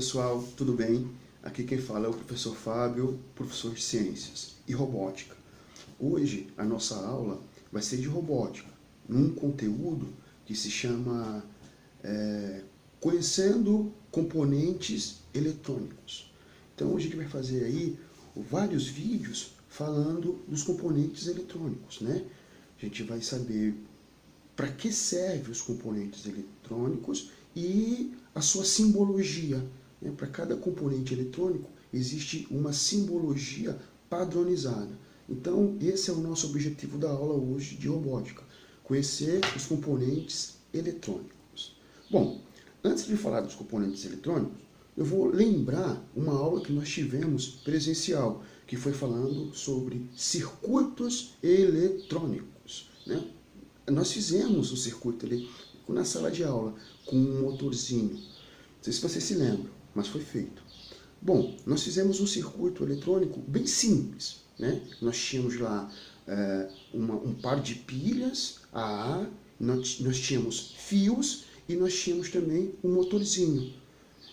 pessoal, tudo bem? Aqui quem fala é o professor Fábio, professor de Ciências e Robótica. Hoje a nossa aula vai ser de robótica, num conteúdo que se chama Conhecendo Componentes Eletrônicos. Então hoje a gente vai fazer aí vários vídeos falando dos componentes eletrônicos, né? A gente vai saber para que servem os componentes eletrônicos e a sua simbologia. Né? Para cada componente eletrônico existe uma simbologia padronizada. Então, esse é o nosso objetivo da aula hoje de robótica, conhecer os componentes eletrônicos. Bom, antes de falar dos componentes eletrônicos, eu vou lembrar uma aula que nós tivemos presencial, que foi falando sobre circuitos eletrônicos, né? Nós fizemos o circuito eletrônico na sala de aula, com um motorzinho. Não sei se vocês se lembram, mas foi feito. Bom, nós fizemos um circuito eletrônico bem simples, né? Nós tínhamos lá um par de pilhas, AA, nós tínhamos fios e nós tínhamos também um motorzinho.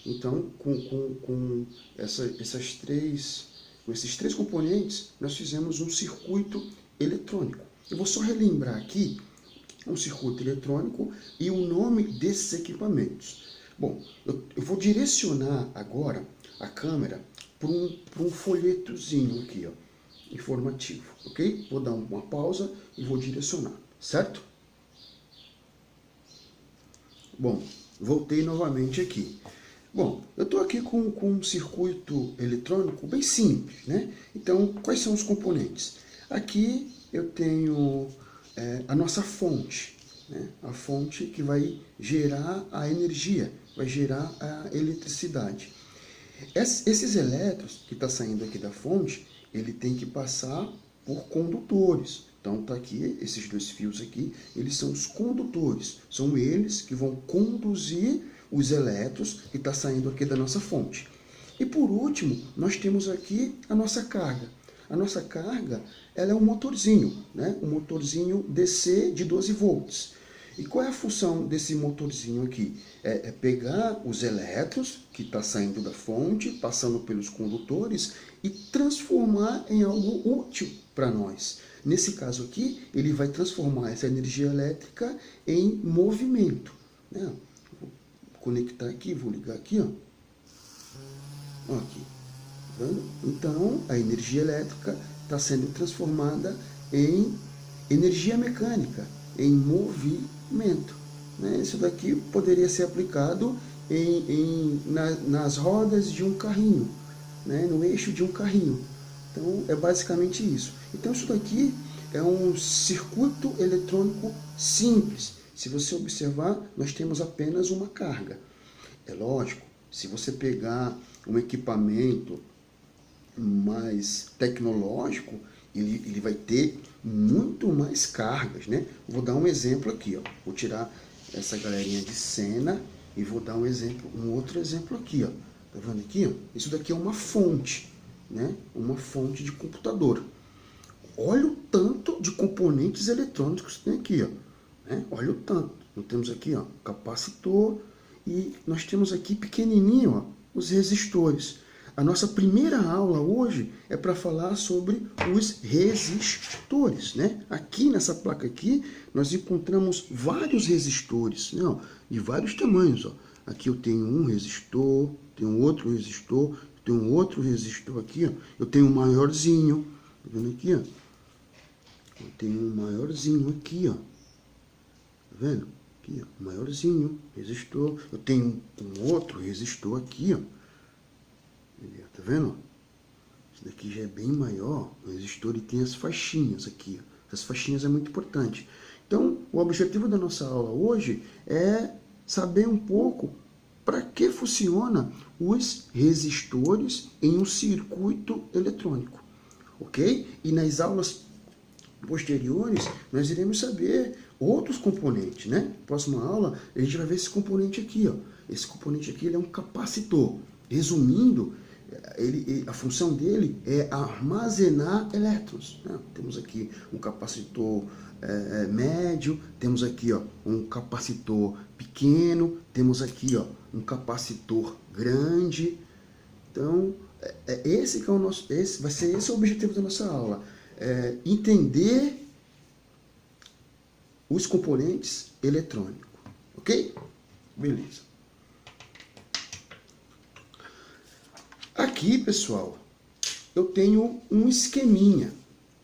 Então, com esses três componentes, nós fizemos um circuito eletrônico. Eu vou só relembrar aqui um circuito eletrônico e o nome desses equipamentos. Bom, eu vou direcionar agora a câmera para um folhetozinho aqui, ó, informativo, ok? Vou dar uma pausa e vou direcionar, certo? Bom, voltei novamente aqui. Bom, eu estou aqui com um circuito eletrônico bem simples, né? Então, quais são os componentes? Aqui eu tenho a nossa fonte, né? A fonte que vai gerar a energia, vai gerar a eletricidade. Esses elétrons que está saindo aqui da fonte, ele tem que passar por condutores. Então está aqui, esses dois fios aqui, eles são os condutores. São eles que vão conduzir os elétrons que está saindo aqui da nossa fonte. E por último, nós temos aqui a nossa carga. A nossa carga, ela é um motorzinho, né? Um motorzinho DC de 12 volts. E qual é a função desse motorzinho aqui? É pegar os elétrons que está saindo da fonte, passando pelos condutores e transformar em algo útil para nós. Nesse caso aqui, ele vai transformar essa energia elétrica em movimento, né? Vou conectar aqui, vou ligar aqui, ó. Aqui. Então, a energia elétrica está sendo transformada em energia mecânica, em movimento. Né? Isso daqui poderia ser aplicado nas rodas de um carrinho, né? No eixo de um carrinho. Então, é basicamente isso. Então, isso daqui é um circuito eletrônico simples. Se você observar, nós temos apenas uma carga. É lógico, se você pegar um equipamento mais tecnológico, ele vai ter muito mais cargas, né? Vou dar um exemplo aqui, ó. Vou tirar essa galerinha de cena e vou dar um outro exemplo aqui, ó. Tá vendo aqui, ó? Isso daqui é uma fonte, né? Uma fonte de computador. Olha o tanto de componentes eletrônicos que tem aqui, ó. Né? Olha o tanto. Nós temos aqui, ó, capacitor e nós temos aqui pequenininho, ó, os resistores. A nossa primeira aula hoje é para falar sobre os resistores, né? Aqui nessa placa aqui, nós encontramos vários resistores, né? De vários tamanhos, ó. Aqui eu tenho um resistor, tenho outro resistor, tenho outro resistor aqui, ó. Eu tenho um maiorzinho, tá vendo aqui, ó? Eu tenho um maiorzinho aqui, ó. Tá vendo? Aqui, ó, maiorzinho, resistor. Eu tenho um outro resistor aqui, ó. Tá vendo? Esse daqui já é bem maior. O resistor ele tem as faixinhas aqui. As faixinhas é muito importante. Então, o objetivo da nossa aula hoje é saber um pouco para que funciona os resistores em um circuito eletrônico. Ok? E nas aulas posteriores, nós iremos saber outros componentes, né? Próxima aula, a gente vai ver esse componente aqui, ó. Esse componente aqui ele é um capacitor. Resumindo, A função dele é armazenar elétrons, né? Temos aqui um capacitor médio, temos aqui um capacitor pequeno, temos aqui um capacitor grande. Então, esse que é o nosso, vai ser esse o objetivo da nossa aula, entender os componentes eletrônicos, ok? Beleza. Aqui, pessoal, eu tenho um esqueminha,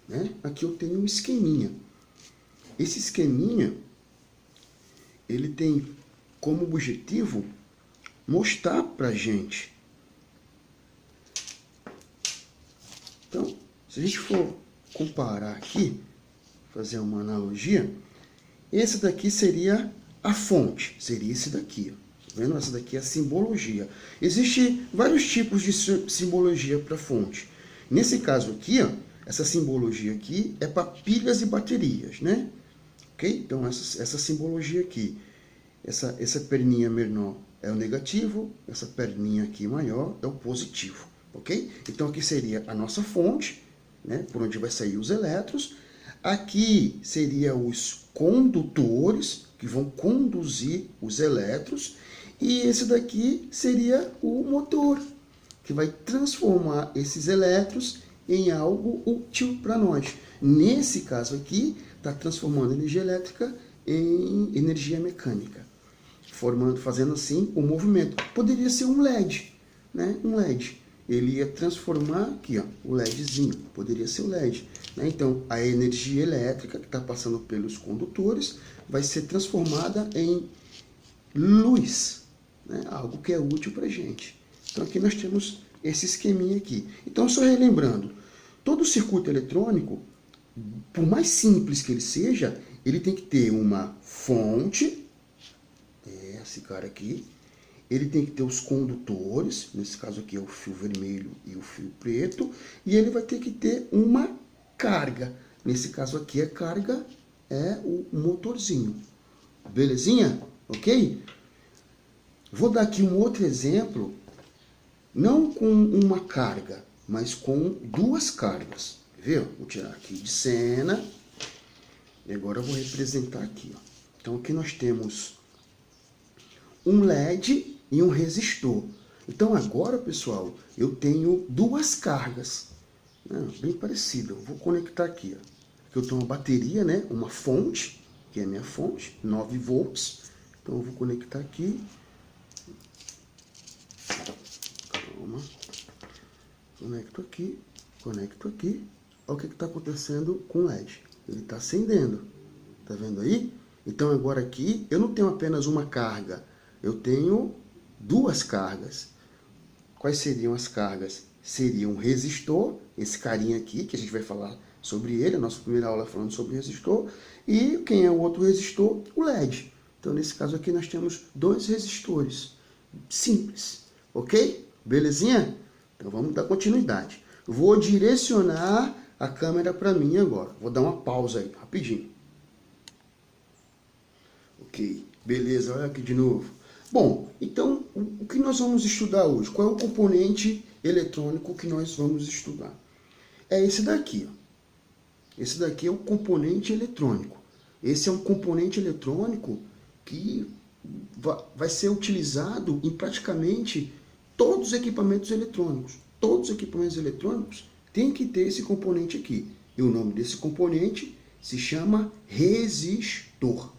né? Aqui eu tenho um esqueminha. Esse esqueminha, ele tem como objetivo mostrar pra gente. Então, se a gente for comparar aqui, fazer uma analogia, esse daqui seria a fonte, seria esse daqui, ó. Vendo? Essa daqui é a simbologia. Existem vários tipos de simbologia para fonte. Nesse caso aqui, essa simbologia aqui é para pilhas e baterias, né? Ok? Então, essa simbologia aqui, essa perninha menor é o negativo, essa perninha aqui maior é o positivo, ok? Então, aqui seria a nossa fonte, né? Por onde vai sair os elétrons. Aqui seria os condutores, que vão conduzir os elétrons. E esse daqui seria o motor, que vai transformar esses elétrons em algo útil para nós. Nesse caso aqui, está transformando energia elétrica em energia mecânica, fazendo assim o movimento. Poderia ser um LED, né? Um LED. Ele ia transformar aqui, o LEDzinho, poderia ser o LED. Né? Então, a energia elétrica que está passando pelos condutores vai ser transformada em luz, né? Algo que é útil para a gente. Então, aqui nós temos esse esqueminha aqui. Então, só relembrando, todo circuito eletrônico, por mais simples que ele seja, ele tem que ter uma fonte, esse cara aqui, ele tem que ter os condutores, nesse caso aqui é o fio vermelho e o fio preto, e ele vai ter que ter uma carga. Nesse caso aqui a carga é o motorzinho. Belezinha? Ok? Vou dar aqui um outro exemplo, não com uma carga, mas com duas cargas. Viu? Vou tirar aqui de cena. E agora eu vou representar aqui. Então aqui nós temos um LED e um resistor. Então agora, pessoal, eu tenho duas cargas, né, bem parecidas. Eu vou conectar aqui. Aqui eu tenho uma bateria, né, uma fonte, que é a minha fonte, 9 volts. Então eu vou conectar aqui. Calma. Conecto aqui, conecto aqui. Olha o que está acontecendo com o LED. Ele está acendendo. Tá vendo aí? Então agora aqui eu não tenho apenas uma carga, eu tenho duas cargas. Quais seriam as cargas? Seria um resistor, esse carinha aqui, que a gente vai falar sobre ele, a nossa primeira aula falando sobre resistor, e quem é o outro resistor? O LED. Então, nesse caso aqui, nós temos dois resistores. Simples, ok? Belezinha? Então, vamos dar continuidade. Vou direcionar a câmera para mim agora. Vou dar uma pausa aí, rapidinho. Ok, beleza, olha aqui de novo. Bom, então, o que nós vamos estudar hoje? Qual é o componente eletrônico que nós vamos estudar? É esse daqui. Ó. Esse daqui é o componente eletrônico. Esse é um componente eletrônico que vai ser utilizado em praticamente todos os equipamentos eletrônicos. Todos os equipamentos eletrônicos têm que ter esse componente aqui. E o nome desse componente se chama resistor.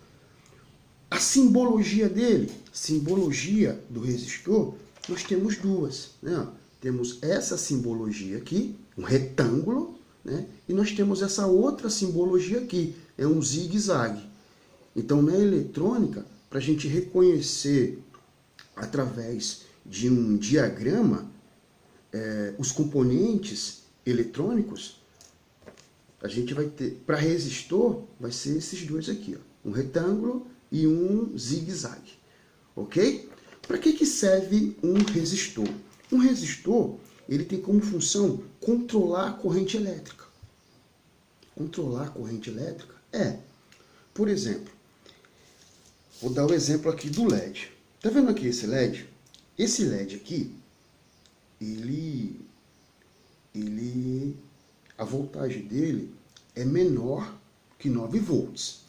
A simbologia dele, simbologia do resistor, nós temos duas. Né? Temos essa simbologia aqui, um retângulo, né? E nós temos essa outra simbologia aqui, é um zigue-zague. Então, na eletrônica, para a gente reconhecer através de um diagrama os componentes eletrônicos, a gente vai ter, para resistor, vai ser esses dois aqui, ó, um retângulo e um zigue-zague, ok? Para que serve um resistor? Um resistor, ele tem como função controlar a corrente elétrica. Controlar a corrente elétrica por exemplo, vou dar o exemplo aqui do LED. Tá vendo aqui esse LED? Esse LED aqui, a voltagem dele é menor que 9 volts.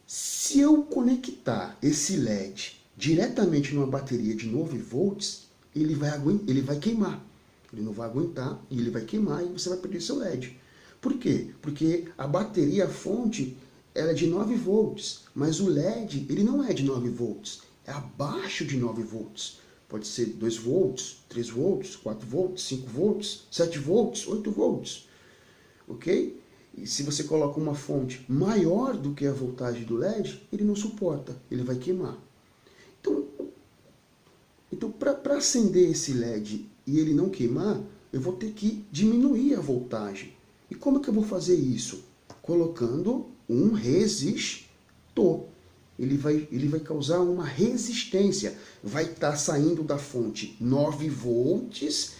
Se eu conectar esse LED diretamente numa bateria de 9 volts, ele vai queimar. Ele não vai aguentar e ele vai queimar e você vai perder seu LED. Por quê? Porque a bateria, a fonte, ela é de 9 volts, mas o LED ele não é de 9 volts, é abaixo de 9 volts. Pode ser 2 volts, 3 volts, 4 volts, 5 volts, 7 volts, 8 volts. Ok? E se você coloca uma fonte maior do que a voltagem do LED, ele não suporta, ele vai queimar. Então para acender esse LED e ele não queimar, eu vou ter que diminuir a voltagem. E como que eu vou fazer isso? Colocando um resistor. Ele vai causar uma resistência. Vai estar saindo da fonte 9 volts,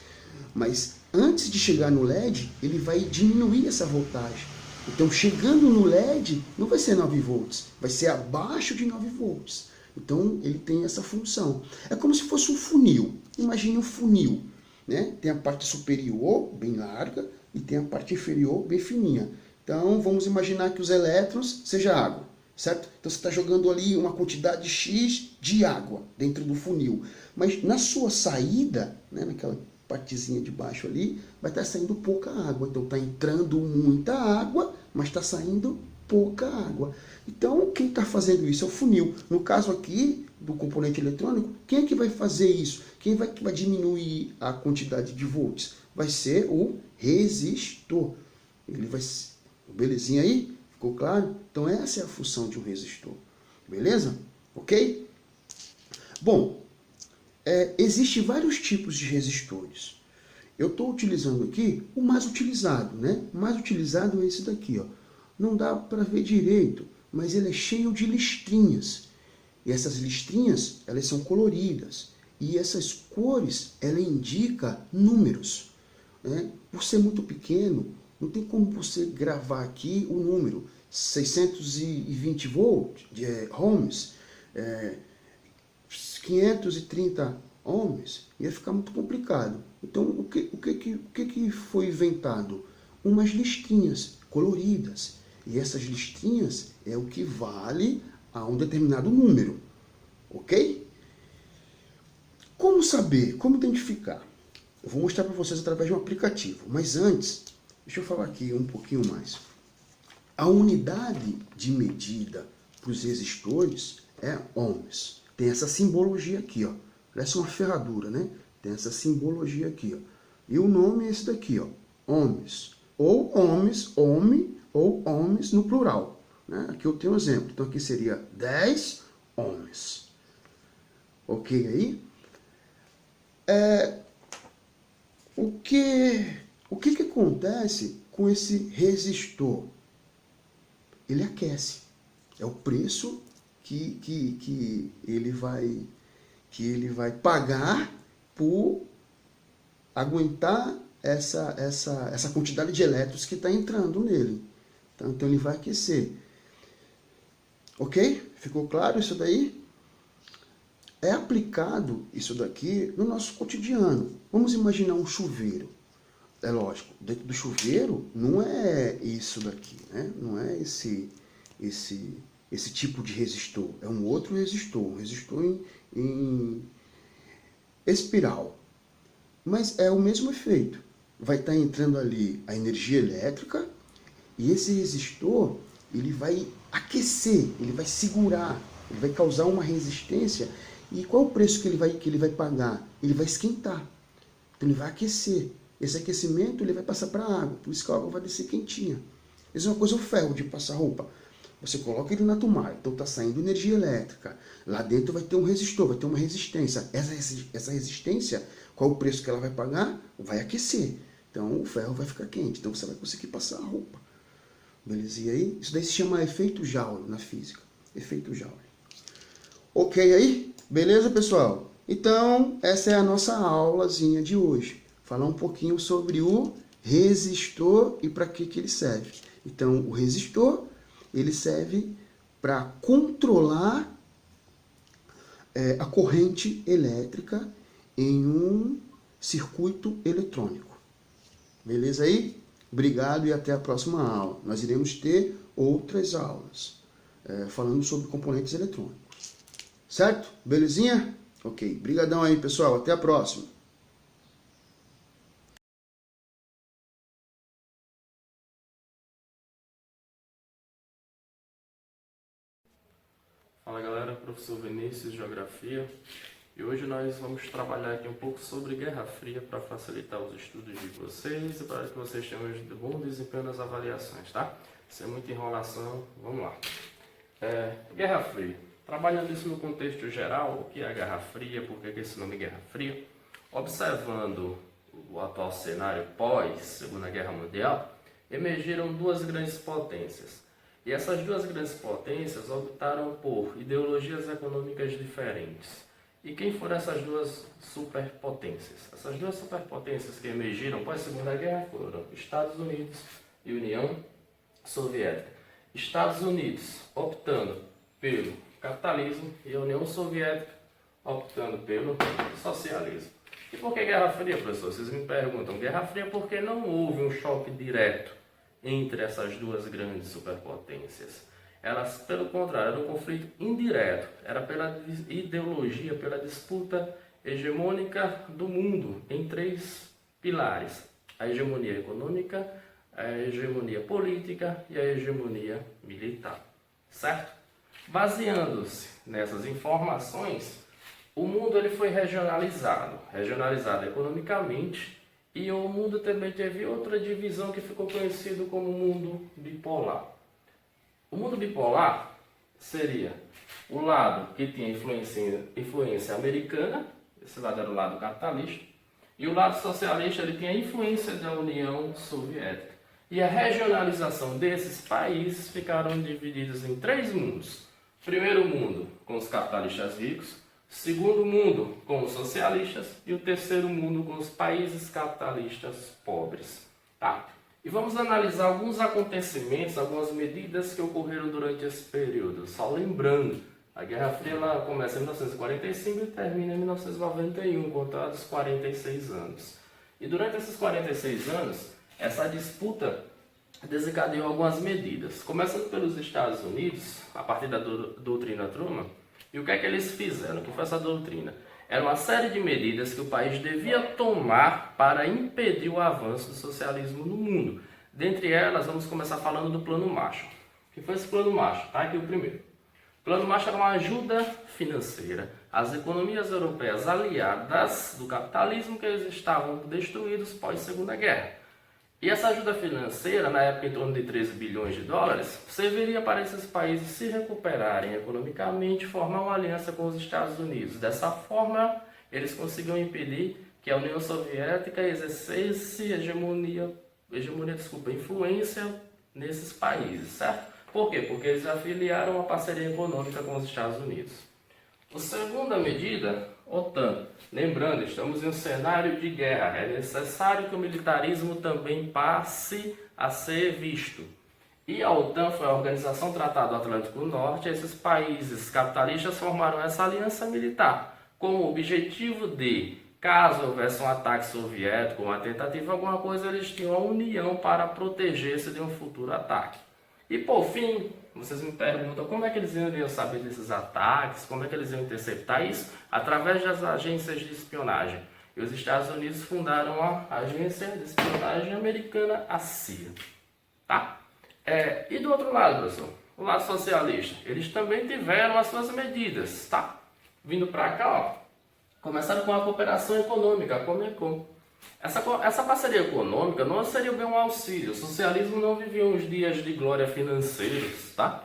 mas antes de chegar no LED, ele vai diminuir essa voltagem. Então, chegando no LED, não vai ser 9 volts, vai ser abaixo de 9 volts. Então, ele tem essa função. É como se fosse um funil. Imagine um funil, né? Tem a parte superior, bem larga, e tem a parte inferior, bem fininha. Então, vamos imaginar que os elétrons seja água, certo? Então, você está jogando ali uma quantidade X de água dentro do funil. Mas na sua saída, né, naquela partezinha de baixo ali, vai estar saindo pouca água. Então, está entrando muita água, mas está saindo pouca água. Então, quem está fazendo isso é o funil. No caso aqui, do componente eletrônico, quem é que vai fazer isso? Quem vai diminuir a quantidade de volts? Vai ser o resistor. Ele vai... Belezinha aí? Ficou claro? Então, essa é a função de um resistor. Beleza? Ok? Bom, existem vários tipos de resistores. Eu estou utilizando aqui o mais utilizado, né? O mais utilizado é esse daqui, ó. Não dá para ver direito, mas ele é cheio de listrinhas. E essas listrinhas, elas são coloridas. E essas cores, ela indica números, né? Por ser muito pequeno, não tem como você gravar aqui o número 620 volts, ohms, 530 ohms, ia ficar muito complicado. Então, o que foi inventado? Umas listinhas coloridas. E essas listinhas é o que vale a um determinado número. Ok? Como saber? Como identificar? Eu vou mostrar para vocês através de um aplicativo. Mas antes, deixa eu falar aqui um pouquinho mais. A unidade de medida para os resistores é ohms. Tem essa simbologia aqui, ó. Parece uma ferradura, né? Tem essa simbologia aqui, ó. E o nome é esse daqui, ó. Ohms. Ou ohms, ou ohms no plural, né? Aqui eu tenho um exemplo. Então aqui seria 10 ohms. Ok aí? O que acontece com esse resistor? Ele aquece. É o preço que ele vai pagar por aguentar essa quantidade de elétrons que está entrando nele. Então ele vai aquecer. Ok? Ficou claro isso daí? É aplicado isso daqui no nosso cotidiano. Vamos imaginar um chuveiro. É lógico, dentro do chuveiro não é isso daqui, né? Não é esse tipo de resistor. É um outro resistor, um resistor em espiral. Mas é o mesmo efeito. Vai estar entrando ali a energia elétrica e esse resistor ele vai aquecer, ele vai segurar, ele vai causar uma resistência. E qual é o preço que ele vai pagar? Ele vai esquentar. Então ele vai aquecer. Esse aquecimento ele vai passar para a água, por isso que a água vai descer quentinha. Isso é uma coisa, o ferro de passar roupa. Você coloca ele na tomada, então está saindo energia elétrica. Lá dentro vai ter um resistor, vai ter uma resistência. Essa resistência, qual o preço que ela vai pagar? Vai aquecer. Então o ferro vai ficar quente, então você vai conseguir passar a roupa. Beleza? E aí? Isso daí se chama efeito Joule na física. Efeito Joule. Ok aí? Beleza, pessoal? Então, essa é a nossa aulazinha de hoje. Falar um pouquinho sobre o resistor e para que ele serve. Então, o resistor, ele serve para controlar a corrente elétrica em um circuito eletrônico. Beleza aí? Obrigado e até a próxima aula. Nós iremos ter outras aulas falando sobre componentes eletrônicos. Certo? Belezinha? Ok. Brigadão aí, pessoal. Até a próxima. Fala galera, professor Vinícius, Geografia, e hoje nós vamos trabalhar aqui um pouco sobre Guerra Fria para facilitar os estudos de vocês e para que vocês tenham um bom desempenho nas avaliações, tá? Sem muita enrolação, vamos lá. Guerra Fria, trabalhando isso no contexto geral, o que é a Guerra Fria, por que esse nome é Guerra Fria? Observando o atual cenário pós-Segunda Guerra Mundial, emergiram duas grandes potências. E essas duas grandes potências optaram por ideologias econômicas diferentes. E quem foram essas duas superpotências? Essas duas superpotências que emergiram pós a Segunda Guerra foram Estados Unidos e União Soviética. Estados Unidos optando pelo capitalismo e a União Soviética optando pelo socialismo. E por que Guerra Fria, professor? Vocês me perguntam. Guerra Fria porque não houve um choque direto entre essas duas grandes superpotências. Elas, pelo contrário, era um conflito indireto, era pela ideologia, pela disputa hegemônica do mundo em três pilares: a hegemonia econômica, a hegemonia política e a hegemonia militar. Certo? Baseando-se nessas informações, o mundo ele foi regionalizado economicamente. E o mundo também teve outra divisão que ficou conhecido como mundo bipolar. O mundo bipolar seria o lado que tinha influência americana, esse lado era o lado capitalista, e o lado socialista ele tinha influência da União Soviética. E a regionalização desses países ficaram divididos em três mundos. Primeiro mundo com os capitalistas ricos, segundo mundo com os socialistas e o terceiro mundo com os países capitalistas pobres. Tá? E vamos analisar alguns acontecimentos, algumas medidas que ocorreram durante esse período. Só lembrando, a Guerra Fria ela começa em 1945 e termina em 1991, contados 46 anos. E durante esses 46 anos, essa disputa desencadeou algumas medidas. Começando pelos Estados Unidos, a partir da doutrina Truman. E o que é que eles fizeram? O que foi essa doutrina? Era uma série de medidas que o país devia tomar para impedir o avanço do socialismo no mundo. Dentre elas, vamos começar falando do Plano Marshall. O que foi esse Plano Marshall? Tá aqui o primeiro. O Plano Marshall era uma ajuda financeira às economias europeias aliadas do capitalismo que eles estavam destruídos pós-Segunda Guerra. E essa ajuda financeira, na época em torno de 13 bilhões de dólares, serviria para esses países se recuperarem economicamente e formar uma aliança com os Estados Unidos. Dessa forma, eles conseguiam impedir que a União Soviética exercesse influência nesses países, certo? Por quê? Porque eles afiliaram uma parceria econômica com os Estados Unidos. A segunda medida, OTAN. Lembrando, estamos em um cenário de guerra. É necessário que o militarismo também passe a ser visto. E a OTAN foi a Organização do Tratado Atlântico Norte. Esses países capitalistas formaram essa aliança militar com o objetivo de, caso houvesse um ataque soviético, uma tentativa, alguma coisa, eles tinham a união para proteger-se de um futuro ataque. E por fim, vocês me perguntam como é que eles iriam saber desses ataques, como é que eles iam interceptar isso? Através das agências de espionagem. E os Estados Unidos fundaram a agência de espionagem americana, a CIA. Tá? E do outro lado, professor, o lado socialista, eles também tiveram as suas medidas, tá? Vindo para cá, ó, começaram com a cooperação econômica, a Comecon. Essa parceria econômica não seria bem um auxílio. O socialismo não vivia uns dias de glória financeiros, tá?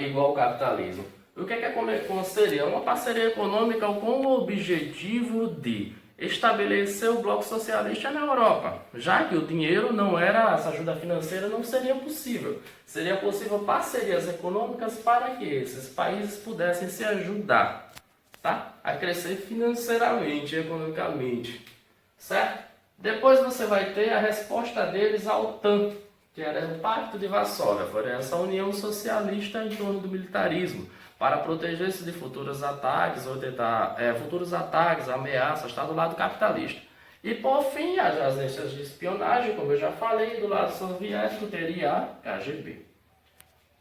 Igual ao capitalismo. O que é que a Comecon seria? Uma parceria econômica com o objetivo de estabelecer o bloco socialista na Europa, já que o dinheiro não era, essa ajuda financeira não seria possível. Seria possível parcerias econômicas para que esses países pudessem se ajudar, tá? A crescer financeiramente, economicamente. Certo? Depois você vai ter a resposta deles à OTAN, que era o Pacto de Varsóvia, foi essa união socialista em torno do militarismo, para proteger-se de futuros ataques, ou tentar futuros ataques, ameaças, está do lado capitalista. E por fim, as agências de espionagem, como eu já falei, do lado soviético teria a KGB.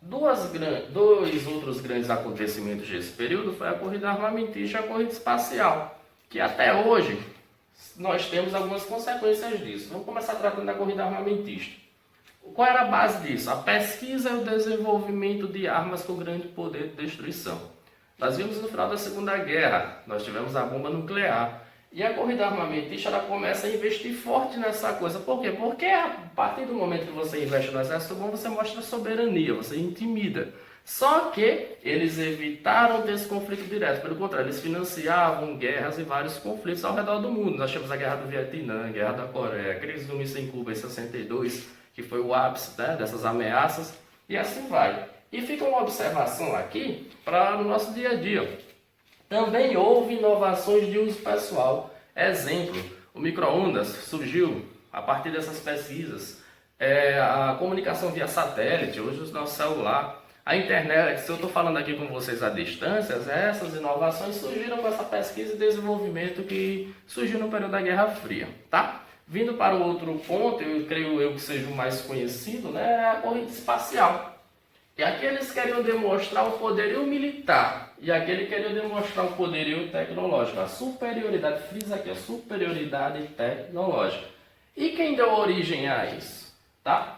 Dois outros grandes acontecimentos desse período foi a corrida armamentista e a corrida espacial, que até hoje nós temos algumas consequências disso. Vamos começar tratando da corrida armamentista. Qual era a base disso? A pesquisa e o desenvolvimento de armas com grande poder de destruição. Nós vimos no final da Segunda Guerra, nós tivemos a bomba nuclear. E a corrida armamentista ela começa a investir forte nessa coisa. Por quê? Porque a partir do momento que você investe no exército bom, você mostra soberania, você intimida. Só que eles evitaram ter esse conflito direto. Pelo contrário, eles financiavam guerras e vários conflitos ao redor do mundo. Nós tivemos a Guerra do Vietnã, a Guerra da Coreia, a crise do míssil em Cuba em 62, que foi o ápice, né, dessas ameaças, e assim vai. E fica uma observação aqui para o nosso dia a dia. Também houve inovações de uso pessoal. Exemplo, o micro-ondas surgiu a partir dessas pesquisas. A comunicação via satélite, hoje o nosso celular. A internet, se eu estou falando aqui com vocês à distância, essas inovações surgiram com essa pesquisa e desenvolvimento que surgiu no período da Guerra Fria. Tá? Vindo para o outro ponto, eu creio que seja o mais conhecido, né, é a corrida espacial. E aqui eles queriam demonstrar o poderio militar e aquele queriam demonstrar o poderio tecnológico, a superioridade, frisa aqui, a superioridade tecnológica. E quem deu origem a isso? Tá?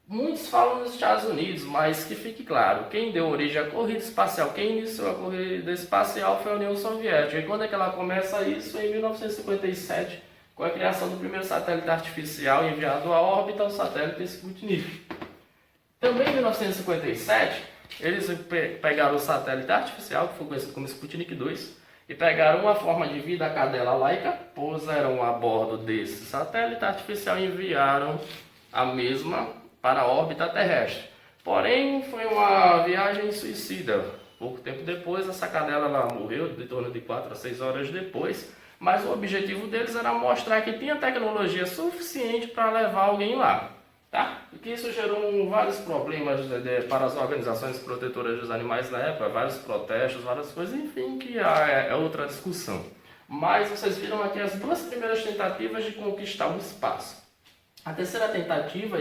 Muitos falam nos Estados Unidos, mas que fique claro, quem deu origem à corrida espacial, quem iniciou a corrida espacial foi a União Soviética. E quando é que ela começa isso? Em 1957, com a criação do primeiro satélite artificial enviado à órbita, o satélite Sputnik. Também em 1957, eles pegaram o satélite artificial, que foi conhecido como Sputnik 2, e pegaram uma forma de vida, a cadela Laika, puseram a bordo desse satélite artificial e enviaram a mesma para a órbita terrestre. Porém, foi uma viagem suicida. Pouco tempo depois, essa cadela ela morreu, de torno de 4 a 6 horas depois, mas o objetivo deles era mostrar que tinha tecnologia suficiente para levar alguém lá. Tá? E que isso gerou vários problemas para as organizações protetoras dos animais na época, vários protestos, várias coisas, enfim, que é outra discussão. Mas vocês viram aqui as duas primeiras tentativas de conquistar o espaço. A terceira tentativa,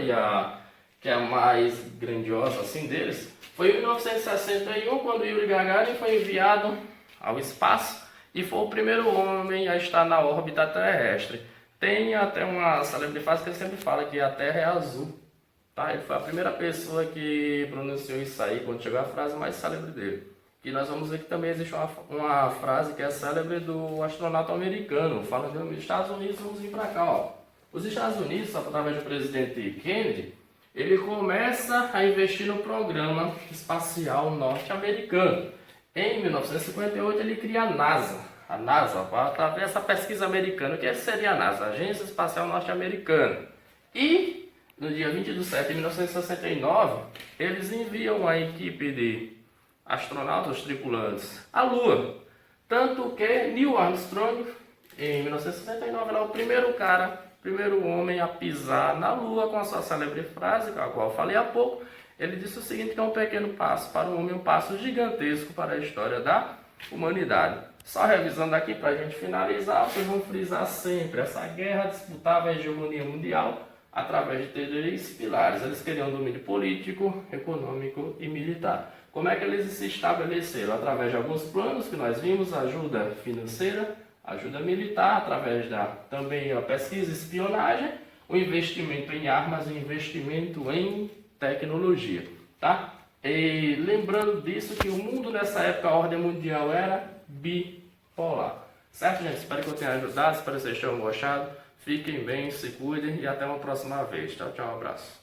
que é a mais grandiosa assim deles, foi em 1961, quando Yuri Gagarin foi enviado ao espaço e foi o primeiro homem a estar na órbita terrestre. Tem até uma célebre frase que ele sempre fala que a Terra é azul. Tá? Ele foi a primeira pessoa que pronunciou isso aí quando chegou a frase mais célebre dele. E nós vamos ver que também existe uma frase que é célebre do astronauta americano, falando dos Estados Unidos, vamos vir para cá. Ó. Os Estados Unidos, através do presidente Kennedy, ele começa a investir no programa espacial norte-americano. Em 1958 ele cria a NASA. A NASA, através dessa pesquisa americana, o que seria a NASA? Agência Espacial Norte-Americana. E, no dia 20 de setembro de 1969, eles enviam a equipe de astronautas tripulantes à Lua. Tanto que Neil Armstrong, em 1969, era o primeiro homem a pisar na Lua com a sua célebre frase, a qual eu falei há pouco. Ele disse o seguinte, que é um pequeno passo para o homem, um passo gigantesco para a história da humanidade. Só revisando aqui para a gente finalizar, vocês vão frisar sempre, essa guerra disputava a hegemonia mundial através de 3 pilares. Eles queriam domínio político, econômico e militar. Como é que eles se estabeleceram? Através de alguns planos que nós vimos, ajuda financeira, ajuda militar, através também a pesquisa e espionagem, o investimento em armas e investimento em tecnologia. Tá? E lembrando disso que o mundo nessa época, a ordem mundial era bipolar. Certo, gente? Espero que eu tenha ajudado, espero que vocês tenham gostado. Fiquem bem, se cuidem e até uma próxima vez. Tchau, tchau, um abraço.